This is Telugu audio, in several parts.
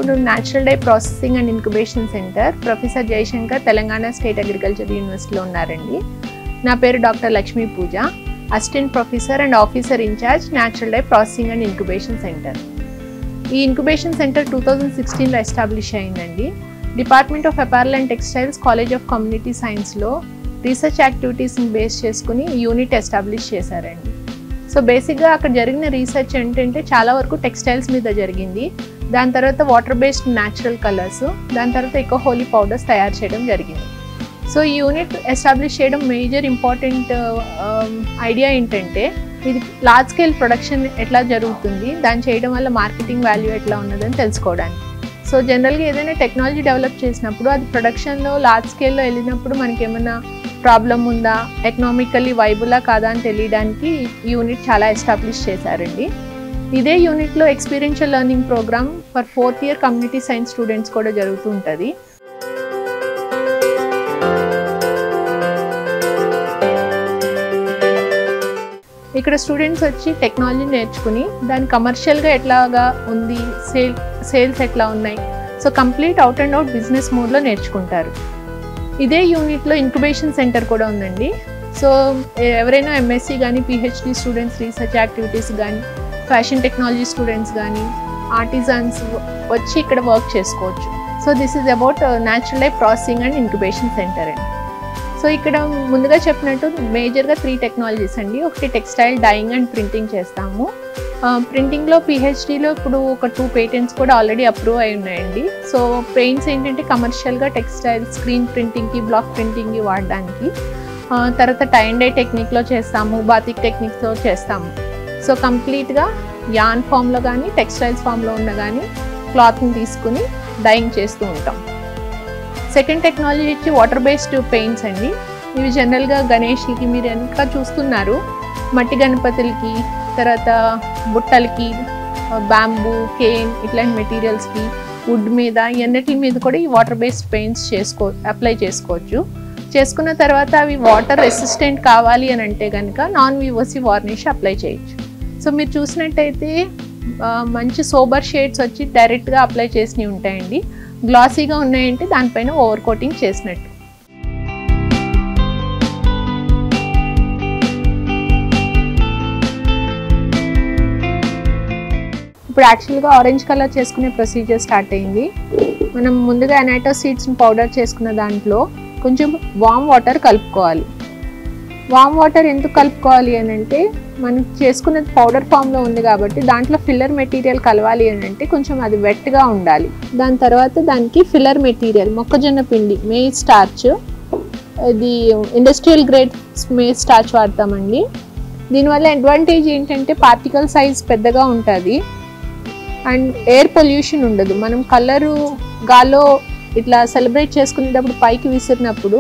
ఇప్పుడు natural dye processing and incubation centre professor Jayashankar Telangana state agriculture యూనివర్సిటీలో ఉన్నారండి. నా పేరు doctor Lakshmi Pooja, assistant professor and officer in charge natural dye processing and incubation centre. ఈ ఇంక్యుబేషన్ సెంటర్ 2016లో ఎస్టాబ్లిష్ అయిందండి. Department of apparel and textiles, college of community సైన్స్లో రీసెర్చ్ యాక్టివిటీస్ని బేస్ చేసుకుని యూనిట్ ఎస్టాబ్లిష్ చేశారండి. సో బేసిక్గా అక్కడ జరిగిన రీసెర్చ్ ఏంటంటే చాలా వరకు టెక్స్టైల్స్ మీద జరిగింది. దాని తర్వాత వాటర్ బేస్డ్ న్యాచురల్ కలర్స్, దాని తర్వాత ఎకో హోలీ పౌడర్స్ తయారు చేయడం జరిగింది. సో ఈ యూనిట్ ఎస్టాబ్లిష్ చేయడం మేజర్ ఇంపార్టెంట్ ఐడియా ఏంటంటే ఇది లార్జ్ స్కేల్ ప్రొడక్షన్ ఎట్లా జరుగుతుంది, దాన్ని చేయడం వల్ల మార్కెటింగ్ వాల్యూ ఎట్లా ఉన్నదని తెలుసుకోవడానికి. సో జనరల్గా ఏదైనా టెక్నాలజీ డెవలప్ చేసినప్పుడు అది ప్రొడక్షన్లో లార్జ్ స్కేల్లో వెళ్ళినప్పుడు మనకి ఏమైనా ప్రాబ్లం ఉందా, ఎకనామికల్లీ వైబులా కాదా అని తెలియడానికి యూనిట్ చాలా ఎస్టాబ్లిష్ చేశారండి. ఇదే యూనిట్లో experiential learning programme for 4th year community science students కూడా జరుగుతూ ఉంటుంది. ఇక్కడ స్టూడెంట్స్ వచ్చి టెక్నాలజీ నేర్చుకుని దాన్ని కమర్షియల్గా ఎట్లాగా ఉంది, సేల్స్ ఎట్లా ఉన్నాయి, so complete out and out business మోడ్లో నేర్చుకుంటారు. ఇదే యూనిట్లో ఇంక్యుబేషన్ సెంటర్ కూడా ఉందండి. సో ఎవరైనా ఎంఎస్సీ కానీ, పిహెచ్డి స్టూడెంట్స్ రీసెర్చ్ యాక్టివిటీస్ కానీ, ఫ్యాషన్ టెక్నాలజీ స్టూడెంట్స్ కానీ, ఆర్టిజన్స్ వచ్చి ఇక్కడ వర్క్ చేసుకోవచ్చు. So this is about natural dye processing and incubation centre అండి. సో ఇక్కడ ముందుగా చెప్పినట్టు మేజర్గా 3 టెక్నాలజీస్ అండి. ఒకటి టెక్స్టైల్ డైయింగ్ అండ్ ప్రింటింగ్ చేస్తాము. ప్రింటింగ్లో పిహెచ్డీలో ఇప్పుడు ఒక 2 పేటెంట్స్ కూడా ఆల్రెడీ అప్రూవ్ అయి ఉన్నాయండి. సో పెయింట్స్ ఏంటంటే కమర్షియల్గా టెక్స్టైల్ స్క్రీన్ ప్రింటింగ్కి, బ్లాక్ ప్రింటింగ్కి వాడడానికి. తర్వాత టై అండ్ డై టెక్నిక్లో చేస్తాము, బాతిక్ టెక్నిక్స్లో చేస్తాము. సో కంప్లీట్గా యాన్ ఫామ్లో కానీ, టెక్స్టైల్స్ ఫామ్లో ఉన్న కానీ క్లాత్ని తీసుకుని డైయింగ్ చేస్తూ ఉంటాం. సెకండ్ టెక్నాలజీ వచ్చి వాటర్ బేస్డ్ పెయింట్స్ అండి. ఇవి జనరల్గా గణేష్కి మీరు వెనక చూస్తున్నారు, మట్టి గణపతులకి, తర్వాత బుట్టలకి, బ్యాంబూ, కేన్ ఇట్లాంటి మెటీరియల్స్కి, వుడ్ మీద, ఎన్నటి మీద కూడా ఈ వాటర్ బేస్డ్ పెయింట్స్ అప్లై చేసుకోవచ్చు. చేసుకున్న తర్వాత అవి వాటర్ రెసిస్టెంట్ కావాలి అని అంటే కనుక నాన్ వివోసి వార్నిష్ అప్లై చేయొచ్చు. సో మీరు చూసినట్టయితే మంచి సోబర్ షేడ్స్ వచ్చి డైరెక్ట్గా అప్లై చేసినవి ఉంటాయండి. గ్లాసీగా ఉన్నాయంటే దానిపైన ఓవర్ కోటింగ్ చేసినట్టు. ఇప్పుడు యాక్చువల్గా ఆరెంజ్ కలర్ చేసుకునే ప్రొసీజర్ స్టార్ట్ అయింది. మనం ముందుగా అనాటో సీడ్స్ని పౌడర్ చేసుకున్న దాంట్లో కొంచెం వామ్ వాటర్ కలుపుకోవాలి. వామ్ వాటర్ ఎందుకు కలుపుకోవాలి అని అంటే మనం చేసుకున్నది పౌడర్ ఫామ్లో ఉంది కాబట్టి దాంట్లో ఫిల్లర్ మెటీరియల్ కలవాలి అని అంటే కొంచెం అది వెట్గా ఉండాలి. దాని తర్వాత దానికి ఫిల్లర్ మెటీరియల్ మొక్కజొన్న పిండి, మేజ్ స్టార్చ్, ఇది ఇండస్ట్రియల్ గ్రేడ్ మేజ్ స్టార్చ్ వాడతామండి. దీనివల్ల అడ్వాంటేజ్ ఏంటంటే పార్టికల్ సైజ్ పెద్దగా ఉంటుంది అండ్ ఎయిర్ పొల్యూషన్ ఉండదు. మనం కలరు గాల్లో ఇట్లా సెలబ్రేట్ చేసుకునేటప్పుడు పైకి విసిరినప్పుడు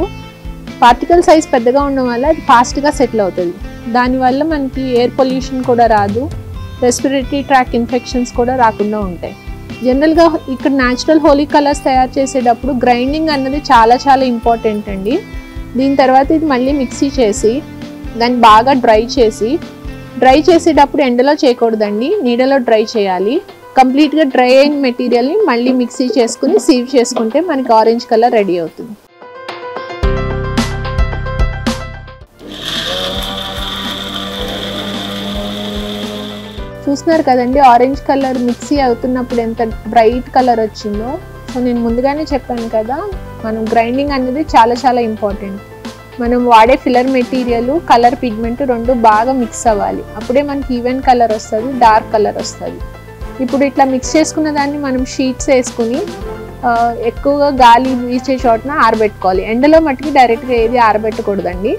పార్టికల్ సైజ్ పెద్దగా ఉండడం వల్ల అది ఫాస్ట్గా సెటిల్ అవుతుంది. దానివల్ల మనకి ఎయిర్ పొల్యూషన్ కూడా రాదు, రెస్పిరేటరీ ట్రాక్ ఇన్ఫెక్షన్స్ కూడా రాకుండా ఉంటాయి. జనరల్గా ఇక్కడ న్యాచురల్ హోలీ కలర్స్ తయారు చేసేటప్పుడు గ్రైండింగ్ అన్నది చాలా చాలా ఇంపార్టెంట్ అండి. దీని తర్వాత ఇది మళ్ళీ మిక్సీ చేసి దాన్ని బాగా డ్రై చేసేటప్పుడు ఎండలో చేయకూడదండి, నీడలో డ్రై చేయాలి. కంప్లీట్గా డ్రై అయిన మెటీరియల్ని మళ్ళీ మిక్సీ చేసుకుని సీవ్ చేసుకుంటే మనకి ఆరెంజ్ కలర్ రెడీ అవుతుంది. చూస్తున్నారు కదండి ఆరెంజ్ కలర్ మిక్సీ అవుతున్నప్పుడు ఎంత బ్రైట్ కలర్ వచ్చిందో. సో నేను ముందుగానే చెప్పాను కదా, మనం గ్రైండింగ్ అనేది చాలా చాలా ఇంపార్టెంట్. మనం వాడే ఫిల్లర్ మెటీరియల్, కలర్ పిగ్మెంట్ రెండు బాగా మిక్స్ అవ్వాలి. అప్పుడే మనకి ఈవెన్ కలర్ వస్తుంది, డార్క్ కలర్ వస్తుంది. ఇప్పుడు ఇట్లా మిక్స్ చేసుకున్న దాన్ని మనం షీట్స్ వేసుకుని ఎక్కువగా గాలి వీచే చోటన ఆరబెట్టుకోవాలి. ఎండలో మట్టుకి డైరెక్ట్గా ఏది ఆరబెట్టకూడదండి.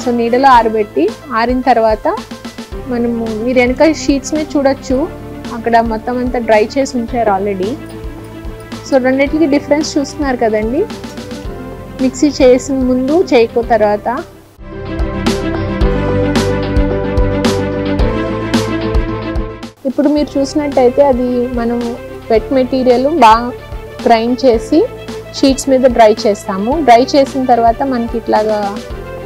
సో నీడలో ఆరబెట్టి ఆరిన తర్వాత మనము మీరు వెనక షీట్స్ మీద చూడొచ్చు, అక్కడ మొత్తం అంతా డ్రై చేసి ఉంచారు ఆల్రెడీ. సో రెండింటికి డిఫరెన్స్ చూస్తున్నారు కదండి, మిక్సీ చేసిన ముందు చేయకు తర్వాత. ఇప్పుడు మీరు చూసినట్టయితే అది మనం వెట్ మెటీరియల్ బాగా గ్రైండ్ చేసి షీట్స్ మీద డ్రై చేస్తాము. డ్రై చేసిన తర్వాత మనకి ఇట్లాగా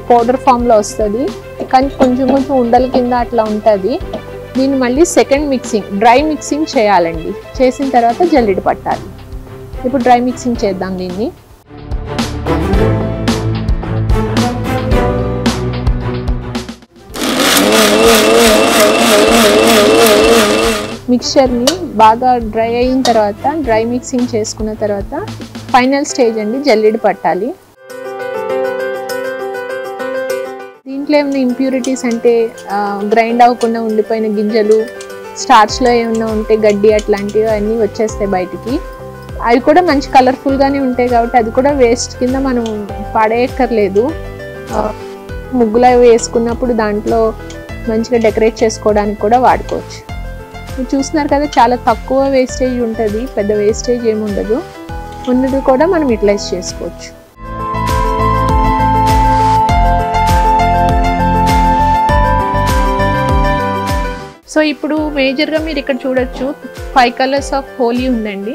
పౌడర్ ఫామ్లో వస్తుంది, కానీ కొంచెం కొంచెం ఉండల కింద అట్లా ఉంటుంది. దీన్ని మళ్ళీ సెకండ్ మిక్సింగ్, డ్రై మిక్సింగ్ చేయాలండి. చేసిన తర్వాత జల్లెడ పట్టాలి. ఇప్పుడు డ్రై మిక్సింగ్ చేద్దాం దీన్ని. మిక్చర్ని బాగా డ్రై అయిన తర్వాత, డ్రై మిక్సింగ్ చేసుకున్న తర్వాత ఫైనల్ స్టేజ్ అండి, జల్లెడ పట్టాలి. దీంట్లో ఏమైనా ఇంప్యూరిటీస్ అంటే గ్రైండ్ అవ్వకుండా ఉండిపోయిన గింజలు, స్టార్చ్లో ఏమైనా ఉంటే గడ్డి అట్లాంటివి అన్నీ వచ్చేస్తాయి బయటికి. అవి కూడా మంచి కలర్ఫుల్గానే ఉంటాయి కాబట్టి అది కూడా వేస్ట్ కింద మనం పడేయక్కర్లేదు. ముగ్గులు అవి వేసుకున్నప్పుడు దాంట్లో మంచిగా డెకరేట్ చేసుకోవడానికి కూడా వాడుకోవచ్చు. మీరు చూస్తున్నారు కదా, చాలా తక్కువ వేస్టేజ్ ఉంటుంది, పెద్ద వేస్టేజ్ ఏమి ఉండదు. ఉన్నది కూడా మనం యూటిలైజ్ చేసుకోవచ్చు. సో ఇప్పుడు మేజర్గా మీరు ఇక్కడ చూడొచ్చు 5 కలర్స్ ఆఫ్ హోలీ ఉందండి.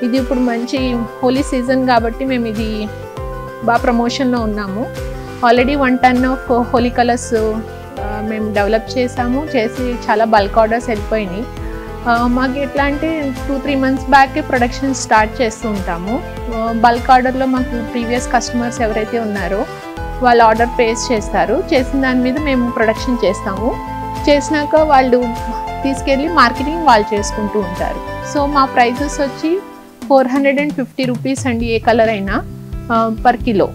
ఇది ఇప్పుడు మంచి హోలీ సీజన్ కాబట్టి మేము ఇది బాగా ప్రమోషన్లో ఉన్నాము. Already 1 ton of Holi colours మేము డెవలప్ చేసి చాలా బల్క్ ఆర్డర్స్ వెళ్ళిపోయినాయి. మాకు ఎట్లా అంటే 2-3 months బ్యాకే ప్రొడక్షన్ స్టార్ట్ చేస్తూ ఉంటాము. బల్క్ ఆర్డర్లో మాకు ప్రీవియస్ కస్టమర్స్ ఎవరైతే ఉన్నారో వాళ్ళు ఆర్డర్ ప్లేస్ చేస్తారు. చేసిన దాని మీద మేము ప్రొడక్షన్ చేస్తాము. చేసినాక వాళ్ళు తీసుకెళ్ళి మార్కెటింగ్ వాళ్ళు చేసుకుంటూ ఉంటారు. సో మా ప్రైజెస్ వచ్చి 450 రూపీస్ అండి, ఏ కలర్ అయినా పర్ కిలో.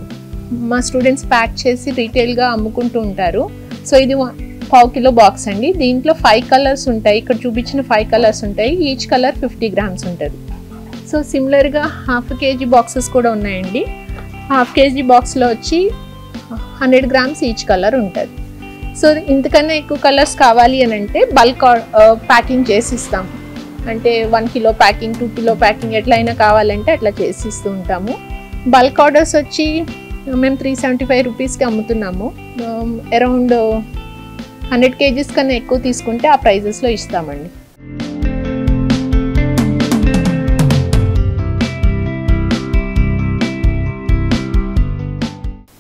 మా స్టూడెంట్స్ ప్యాక్ చేసి రీటైల్గా అమ్ముకుంటూ ఉంటారు. సో ఇది 1/4 kilo బాక్స్ అండి. దీంట్లో 5 కలర్స్ ఉంటాయి. ఇక్కడ చూపించిన 5 కలర్స్ ఉంటాయి. ఈచ్ కలర్ 50 grams ఉంటుంది. సో సిమిలర్గా 1/2 kg బాక్సెస్ కూడా ఉన్నాయండి. 1/2 kg బాక్స్లో వచ్చి 100 grams ఈచ్ కలర్ ఉంటుంది. సో ఇంతకన్నా ఎక్కువ కలర్స్ కావాలి అని అంటే బల్క్ ప్యాకింగ్ చేసి ఇస్తాం. అంటే 1 kilo ప్యాకింగ్, 2 kilo ప్యాకింగ్ ఎట్లయినా కావాలంటే అట్లా చేసి ఇస్తూ ఉంటాము. బల్క్ ఆర్డర్స్ వచ్చి మేము 375 రూపీస్కి అమ్ముతున్నాము. అరౌండ్ 100 kgs కన్నా ఎక్కువ తీసుకుంటే ఆ ప్రైజెస్లో ఇస్తామండి.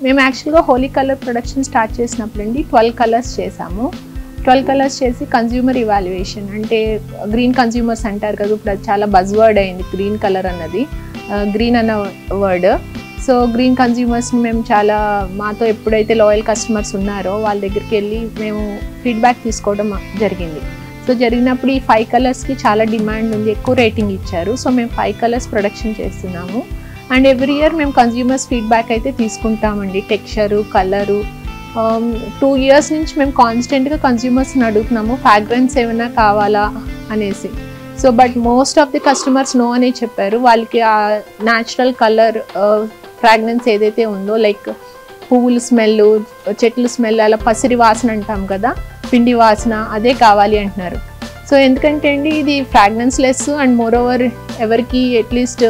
మేము యాక్చువల్గా హోలీ కలర్ ప్రొడక్షన్ స్టార్ట్ చేసినప్పుడు అండి 12 కలర్స్ చేసాము. 12 కలర్స్ చేసి కన్జ్యూమర్ ఇవాల్యుయేషన్, అంటే గ్రీన్ కన్జ్యూమర్స్ అంటారు కదా, ఇప్పుడు అది చాలా బజ్ వర్డ్ అయింది గ్రీన్ కలర్ అన్నది, గ్రీన్ అన్న వర్డ్. సో గ్రీన్ కన్జ్యూమర్స్ని మేము చాలా, మాతో ఎప్పుడైతే లాయల్ కస్టమర్స్ ఉన్నారో వాళ్ళ దగ్గరికి వెళ్ళి మేము ఫీడ్బ్యాక్ తీసుకోవడం జరిగింది. సో జరిగినప్పుడు ఈ 5 కలర్స్కి చాలా డిమాండ్ ఉంది, ఎక్కువ రేటింగ్ ఇచ్చారు. సో మేము 5 కలర్స్ ప్రొడక్షన్ చేస్తున్నాము. అండ్ ఎవ్రీ ఇయర్ మేము కన్జ్యూమర్స్ ఫీడ్బ్యాక్ అయితే తీసుకుంటామండి, టెక్స్చరు, కలరు. 2 years నుంచి మేము కాన్స్టెంట్గా కన్జ్యూమర్స్ని అడుగుతున్నాము ఫ్రాగ్రెన్స్ ఏమైనా కావాలా అనేసి. So but most of the customers no అనే చెప్పారు. వాళ్ళకి ఆ న్యాచురల్ కలర్ ఫ్రాగ్రెన్స్ ఏదైతే ఉందో, లైక్ పువ్వుల స్మెల్, చెట్ల స్మెల్, అలా పసిరి వాసన అంటాం కదా, పిండి వాసన, అదే కావాలి అంటున్నారు. సో ఎందుకంటే అండి ఇది fragrance less and more over ఎవరికి అట్లీస్ట్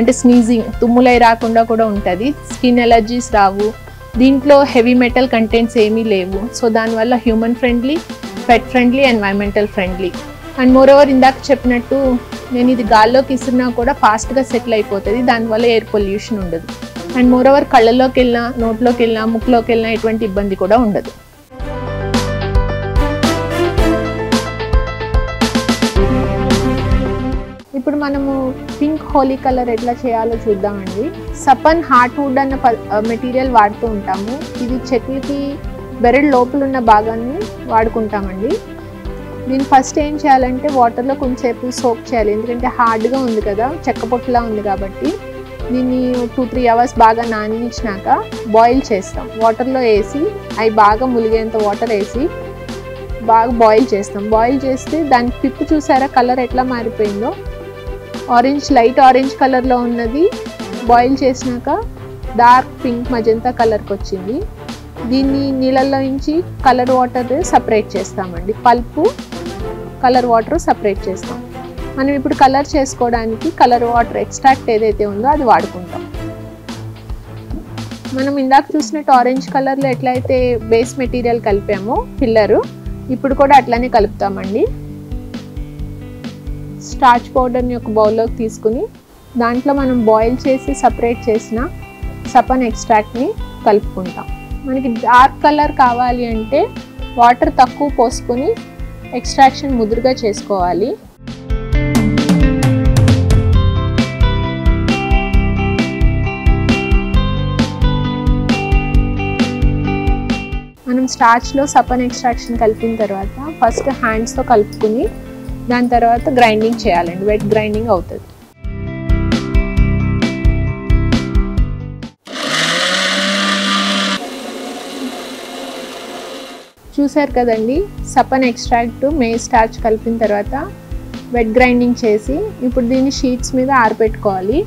అంటే స్నీజింగ్, తుమ్ములై రాకుండా కూడా ఉంటుంది, స్కిన్ ఎలర్జీస్ రావు, దీంట్లో హెవీ మెటల్ కంటెంట్స్ ఏమీ లేవు. సో దానివల్ల human friendly, pet friendly, environmental friendly. And more over ఇందాక చెప్పినట్టు నేను ఇది గాల్లోకి ఇసిరినా కూడా ఫాస్ట్గా సెటిల్ అయిపోతుంది, దానివల్ల ఎయిర్ పొల్యూషన్ ఉండదు. అండ్ మోర్ ఓవర్ కళ్ళలోకి వెళ్ళినా, నోట్లోకి వెళ్ళినా, ముక్కులోకి వెళ్ళినా ఎటువంటి ఇబ్బంది కూడా ఉండదు. ఇప్పుడు మనము పింక్ హోలీ కలర్ ఎట్లా చేయాలో చూద్దామండి. సపన్ హార్ట్ వుడ్ అన్న మెటీరియల్ వాడుతూ ఉంటాము. ఇది చెట్లకి బెరడు లోపల ఉన్న భాగాన్ని వాడుకుంటామండి. దీన్ని ఫస్ట్ ఏం చేయాలంటే వాటర్లో కొంచెంసేపు సోక్ చేయాలి, ఎందుకంటే హార్డ్గా ఉంది కదా, చెక్క పొట్టులా ఉంది కాబట్టి. దీన్ని 2-3 hours బాగా నానించినాక బాయిల్ చేస్తాం. వాటర్లో వేసి అవి బాగా ములిగేంత వాటర్ వేసి బాగా బాయిల్ చేస్తాం. బాయిల్ చేస్తే దాని పిప్పు చూసారా కలర్ ఎట్లా మారిపోయిందో, ఆరెంజ్, లైట్ ఆరెంజ్ కలర్లో ఉన్నది బాయిల్ చేసినాక డార్క్ పింక్ మజంతా కలర్కి వచ్చింది. దీన్ని నీళ్ళల్లో నుంచి కలర్ వాటర్ సపరేట్ చేస్తామండి. పల్పు, కలర్ వాటర్ సపరేట్ చేస్తాం. మనం ఇప్పుడు కలర్ చేసుకోవడానికి కలర్ వాటర్ ఎక్స్ట్రాక్ట్ ఏదైతే ఉందో అది వాడుకుంటాం. మనం ఇందాక చూసినట్టు ఆరెంజ్ కలర్లో ఎట్లయితే బేస్ మెటీరియల్ కలిపామో పిల్లరు, ఇప్పుడు కూడా అట్లానే కలుపుతామండి. స్టార్చ్ పౌడర్ని ఒక బౌల్లోకి తీసుకుని దాంట్లో మనం బాయిల్ చేసి సపరేట్ చేసిన సపన్ ఎక్స్ట్రాక్ట్ని కలుపుకుంటాం. మనకి డార్క్ కలర్ కావాలి అంటే వాటర్ తక్కువ పోసుకొని ఎక్స్ట్రాక్షన్ ముదురుగా చేసుకోవాలి. స్టార్చ్లో సపన్ ఎక్స్ట్రాక్షన్ కలిపిన తర్వాత ఫస్ట్ హ్యాండ్స్తో కలుపుకుని దాని తర్వాత గ్రైండింగ్ చేయాలండి. వెట్ గ్రైండింగ్ అవుతుంది. చూసారు కదండి, సపన్ ఎక్స్ట్రాక్ట్ మేజ్ స్టార్చ్ కలిపిన తర్వాత వెట్ గ్రైండింగ్ చేసి ఇప్పుడు దీన్ని షీట్స్ మీద ఆరబెట్టుకోవాలి.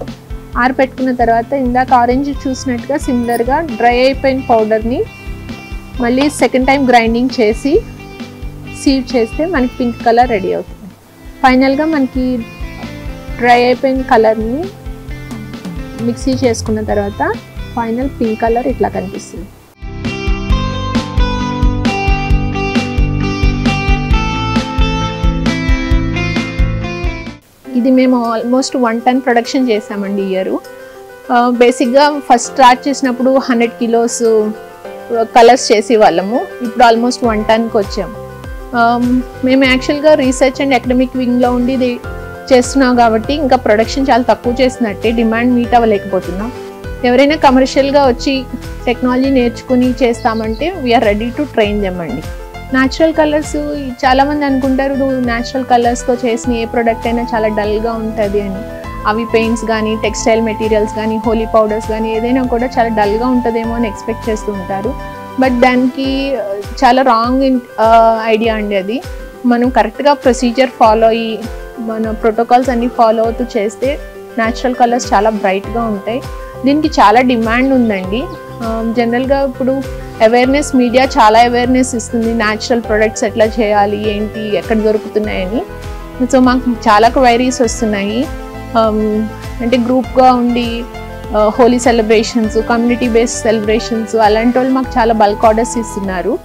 ఆరబెట్టుకున్న తర్వాత ఇందాక ఆరెంజ్ చూసినట్టుగా సిమిలర్గా డ్రై అయిపోయిన పౌడర్ని మళ్ళీ సెకండ్ టైం గ్రైండింగ్ చేసి సీవ్ చేస్తే మనకి పింక్ కలర్ రెడీ అవుతుంది. ఫైనల్గా మనకి డ్రై అయిపోయిన కలర్ని మిక్సీ చేసుకున్న తర్వాత ఫైనల్ పింక్ కలర్ ఇట్లా కనిపిస్తుంది. ఇది మేము ఆల్మోస్ట్ 1 టన్ ప్రొడక్షన్ చేసామండి ఈ ఇయర్. బేసిక్గా ఫస్ట్ స్టార్ట్ చేసినప్పుడు 100 కిలోస్ కలర్స్ చేసేవాళ్ళము. ఇప్పుడు ఆల్మోస్ట్ 1 టన్కి వచ్చాము. మేము యాక్చువల్గా రీసెర్చ్ అండ్ అకాడమిక్ వింగ్లో ఉండి ఇది చేస్తున్నాం కాబట్టి ఇంకా ప్రొడక్షన్ చాలా తక్కువ చేసినట్టే, డిమాండ్ మీట్ అవ్వలేకపోతున్నాం. ఎవరైనా కమర్షియల్గా వచ్చి టెక్నాలజీ నేర్చుకుని చేస్తామంటే we're ready to train them అండి. న్యాచురల్ కలర్స్ చాలామంది అనుకుంటారు న్యాచురల్ కలర్స్తో చేసిన ఏ ప్రోడక్ట్ అయినా చాలా డల్గా ఉంటుంది అని. అవి పెయింట్స్ కానీ టెక్స్టైల్ మెటీరియల్స్ కానీ హోలీ పౌడర్స్ కానీ ఏదైనా కూడా చాలా డల్గా ఉంటుందేమో అని ఎక్స్పెక్ట్ చేస్తూ ఉంటారు. బట్ దానికి చాలా రాంగ్ ఐడియా అండి అది. మనం కరెక్ట్గా ప్రొసీజర్ ఫాలో అయ్యి మన ప్రోటోకాల్స్ అన్నీ ఫాలో అవుతూ చేస్తే న్యాచురల్ కలర్స్ చాలా బ్రైట్గా ఉంటాయి. దీనికి చాలా డిమాండ్ ఉందండి. జనరల్గా ఇప్పుడు అవేర్నెస్, మీడియా చాలా అవేర్నెస్ ఇస్తుంది న్యాచురల్ ప్రొడక్ట్స్ ఎట్లా చేయాలి, ఏంటి, ఎక్కడ దొరుకుతున్నాయని. సో మాకు చాలా క్వైరీస్ వస్తున్నాయి. అంటే గ్రూప్గా ఉండి Holi celebrations, community based celebrations అలాంటి వాళ్ళు మాకు చాలా బల్క్ ఆర్డర్స్ ఇస్తున్నారు.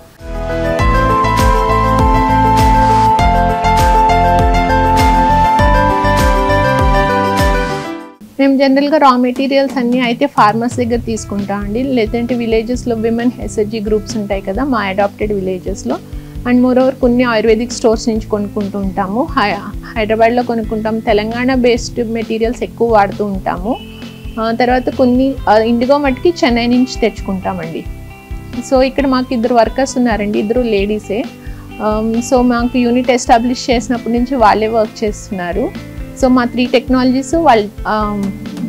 మేము జనరల్గా రా మెటీరియల్స్ అన్నీ అయితే ఫార్మర్స్ దగ్గర తీసుకుంటాం అండి. లేదంటే విలేజెస్లో విమెన్ ఎస్హెచ్జి గ్రూప్స్ ఉంటాయి కదా మా అడాప్టెడ్ విలేజెస్లో. అండ్ మోరోవర్ కొన్ని ఆయుర్వేదిక్ స్టోర్స్ నుంచి కొనుక్కుంటూ ఉంటాము. హైదరాబాద్లో కొనుక్కుంటాం. తెలంగాణ బేస్డ్ మెటీరియల్స్ ఎక్కువ వాడుతూ ఉంటాము. తర్వాత కొన్ని ఇండిగో మట్టుకి చెన్నై నుంచి తెచ్చుకుంటామండి. సో ఇక్కడ మాకు 2 వర్కర్స్ ఉన్నారండి, 2 లేడీసే. సో మాకు యూనిట్ ఎస్టాబ్లిష్ చేసినప్పటి నుంచి వాళ్ళే వర్క్ చేస్తున్నారు. సో మా 3 టెక్నాలజీస్ వాళ్ళు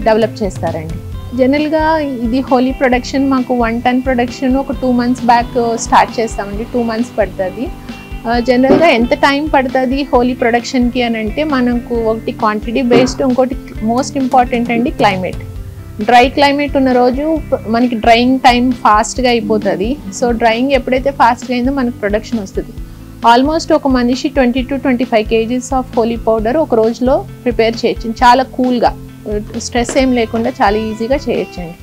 డెవలప్ చేస్తారండి. జనరల్గా ఇది హోలీ ప్రొడక్షన్ మాకు 1 టన్ ప్రొడక్షన్ ఒక 2 మంత్స్ బ్యాక్ స్టార్ట్ చేస్తామండి. 2 మంత్స్ పడుతుంది. జనరల్గా ఎంత టైం పడుతుంది హోలీ ప్రొడక్షన్కి అని అంటే మనకు ఒకటి క్వాంటిటీ బేస్డ్, ఇంకోటి మోస్ట్ ఇంపార్టెంట్ అండి క్లైమేట్. డ్రై క్లైమేట్ ఉన్న రోజు మనకి డ్రైయింగ్ టైం ఫాస్ట్గా అయిపోతుంది. సో డ్రైయింగ్ ఎప్పుడైతే ఫాస్ట్గా అయిందో మనకు ప్రొడక్షన్ వస్తుంది. ఆల్మోస్ట్ ఒక మనిషి 20 to 25 kgs of Holi powder ఒక రోజులో ప్రిపేర్ చేయొచ్చు. చాలా కూల్గా, స్ట్రెస్ ఏం లేకుండా చాలా ఈజీగా చేయొచ్చండి.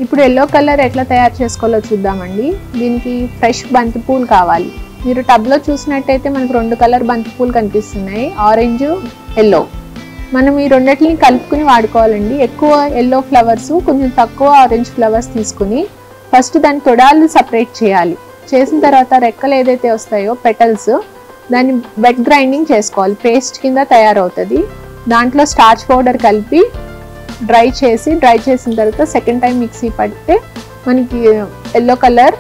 ఇప్పుడు ఎల్లో కలర్ ఎట్లా తయారు చేసుకోవాలో చూద్దామండి. దీనికి ఫ్రెష్ బంతిపూలు కావాలి. మీరు టబ్లో చూసినట్టయితే మనకు 2 కలర్ బంతిపూలు కనిపిస్తున్నాయి, ఆరెంజ్, ఎల్లో. మనం ఈ రెండింటిని కలుపుకుని వాడుకోవాలండి. ఎక్కువ ఎల్లో ఫ్లవర్స్, కొంచెం తక్కువ ఆరెంజ్ ఫ్లవర్స్ తీసుకుని ఫస్ట్ దాని తొడాలు సపరేట్ చేయాలి. చేసిన తర్వాత రెక్కలు ఏదైతే వస్తాయో పెటల్స్, దాన్ని వెట్ గ్రైండింగ్ చేసుకోవాలి. పేస్ట్ కింద తయారవుతుంది. దాంట్లో స్టార్చ్ పౌడర్ కలిపి డ్రై చేసిన తర్వాత సెకండ్ టైం మిక్సీ పడితే మనకి ఎల్లో కలర్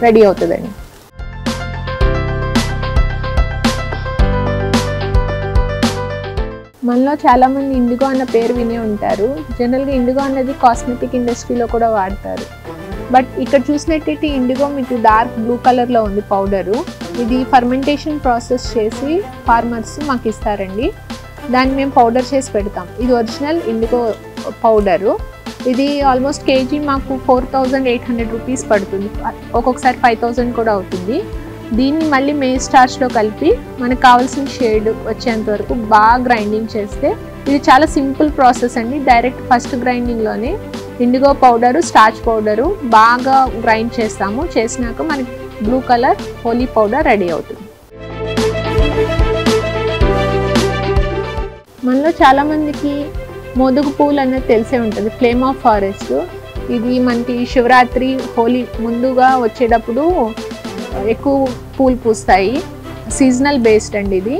రెడీ అవుతుందండి. మనలో చాలామంది ఇండిగో అన్న పేరు వినే ఉంటారు. జనరల్గా ఇండిగో అన్నది కాస్మెటిక్ ఇండస్ట్రీలో కూడా వాడతారు. బట్ ఇక్కడ చూసినట్టయితే ఇండిగో మీకు డార్క్ బ్లూ కలర్లో ఉంది పౌడరు. ఇది ఫర్మెంటేషన్ ప్రాసెస్ చేసి ఫార్మర్స్ మాకు ఇస్తారండి. దాన్ని మేము పౌడర్ చేసి పెడతాం. ఇది ఒరిజినల్ ఇండిగో పౌడరు. ఇది ఆల్మోస్ట్ కేజీ మాకు 4800 రూపీస్ పడుతుంది. ఒక్కొక్కసారి 5000 కూడా అవుతుంది. దీన్ని మళ్ళీ మేజ్ స్టార్చ్లో కలిపి మనకు కావాల్సిన షేడ్ వచ్చేంత వరకు బాగా గ్రైండింగ్ చేస్తే, ఇది చాలా సింపుల్ ప్రాసెస్ అండి. డైరెక్ట్ ఫస్ట్ గ్రైండింగ్లోనే ఇండిగో పౌడరు, స్టార్చ్ పౌడరు బాగా గ్రైండ్ చేస్తాము. చేసినాక మనకి blue colour Holi powder ready అవుతుంది. మనలో చాలామందికి మోదుగు పూలు అనేది తెలిసే ఉంటుంది, ఫ్లేమ్ ఆఫ్ ఫారెస్ట్. ఇది మనకి శివరాత్రి, హోలీ ముందుగా వచ్చేటప్పుడు ఎక్కువ పూలు పూస్తాయి. సీజనల్ బేస్డ్ అండి ఇది.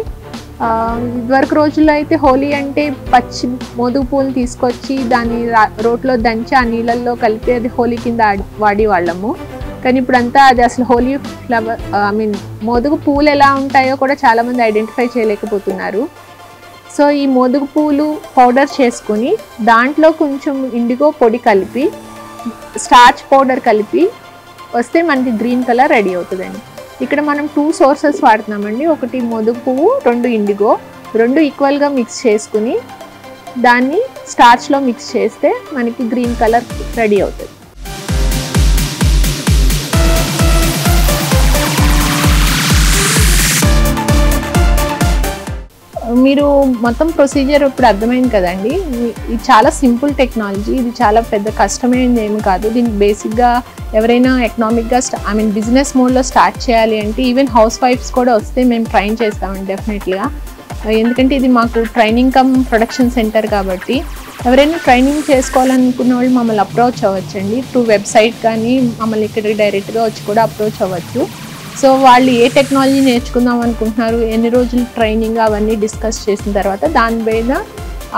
ఇదివరకు రోజుల్లో అయితే హోలీ అంటే పచ్చి మోదుగు పూలు తీసుకొచ్చి దాన్ని రోట్లో దంచి ఆ నీళ్ళల్లో కలిపి అది హోలీ కింద వాడేవాళ్ళము. కానీ ఇప్పుడంతా అది అసలు హోలీ ఫ్లవర్ మోదుగు పూలు ఎలా ఉంటాయో కూడా చాలామంది ఐడెంటిఫై చేయలేకపోతున్నారు. సో ఈ మోదుగు పూలు పౌడర్ చేసుకొని దాంట్లో కొంచెం ఇండిగో పొడి కలిపి స్టార్చ్ పౌడర్ కలిపి వస్తే మనకి గ్రీన్ కలర్ రెడీ అవుతుందండి. ఇక్కడ మనం 2 సోర్సెస్ వాడుతున్నామండి. ఒకటి మోదుగు పువ్వు, 2 ఇండిగో, 2 ఈక్వల్గా మిక్స్ చేసుకుని దాన్ని స్టార్చ్లో మిక్స్ చేస్తే మనకి గ్రీన్ కలర్ రెడీ అవుతుంది. మీరు మొత్తం ప్రొసీజర్ ఇప్పుడు అర్థమైంది కదండి. ఇది చాలా సింపుల్ టెక్నాలజీ, ఇది చాలా పెద్ద కష్టమైనది ఏమి కాదు. దీనికి బేసిక్గా ఎవరైనా ఎకనామిక్గా బిజినెస్ మోడ్లో స్టార్ట్ చేయాలి అంటే ఈవెన్ హౌస్ వైఫ్స్ కూడా వస్తే మేము ట్రైన్ చేస్తామండి డెఫినెట్గా. ఎందుకంటే ఇది మాకు ట్రైనింగ్ కమ్ ప్రొడక్షన్ సెంటర్ కాబట్టి ఎవరైనా ట్రైనింగ్ చేసుకోవాలనుకున్న వాళ్ళు మమ్మల్ని అప్రోచ్ అవ్వచ్చండి. త్రూ వెబ్సైట్ కానీ మమ్మల్ని ఇక్కడికి డైరెక్ట్గా వచ్చి కూడా అప్రోచ్ అవ్వచ్చు. సో వాళ్ళు ఏ టెక్నాలజీ నేర్చుకుందాం అనుకుంటున్నారు, ఎన్ని రోజులు ట్రైనింగ్ అవన్నీ డిస్కస్ చేసిన తర్వాత దాని మీద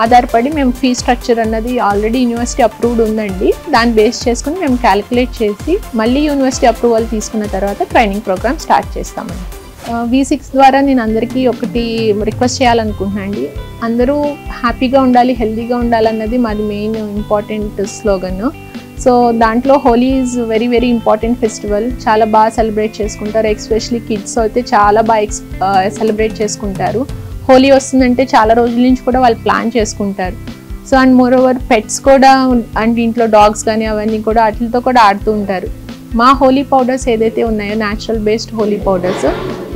ఆధారపడి మేము ఫీ స్ట్రక్చర్ అన్నది ఆల్రెడీ యూనివర్సిటీ అప్రూవ్డ్ ఉందండి. దాన్ని బేస్ చేసుకుని మేము క్యాలిక్యులేట్ చేసి మళ్ళీ యూనివర్సిటీ అప్రూవల్ తీసుకున్న తర్వాత ట్రైనింగ్ ప్రోగ్రామ్ స్టార్ట్ చేస్తామండి. V6 ద్వారా నేను అందరికీ ఒకటి రిక్వెస్ట్ చేయాలనుకుంటున్నాను అండి. అందరూ హ్యాపీగా ఉండాలి, హెల్తీగా ఉండాలన్నది మాది మెయిన్ ఇంపార్టెంట్ స్లోగన్. సో దాంట్లో Holi is very very important festival. చాలా బాగా సెలబ్రేట్ చేసుకుంటారు. ఎస్పెషలీ కిడ్స్ అయితే చాలా బాగా సెలబ్రేట్ చేసుకుంటారు. హోలీ వస్తుందంటే చాలా రోజుల నుంచి కూడా వాళ్ళు ప్లాన్ చేసుకుంటారు. So and more over pets కూడా అండ్ ఇంట్లో డాగ్స్ కానీ అవన్నీ కూడా వాటితో కూడా ఆడుతూ ఉంటారు. మా హోలీ పౌడర్స్ ఏదైతే ఉన్నాయో న్యాచురల్ బేస్డ్ హోలీ పౌడర్స్,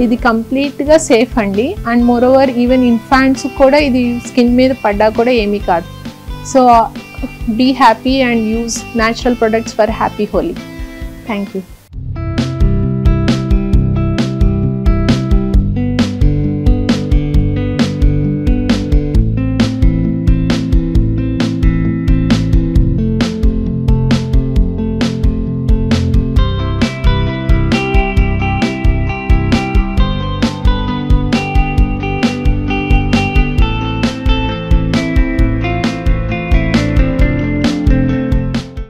ఇది కంప్లీట్గా సేఫ్ అండి. And more over even infants కూడా ఇది స్కిన్ మీద పడ్డా కూడా ఏమీ కాదు. So be happy and use natural products for happy Holi. Thank you.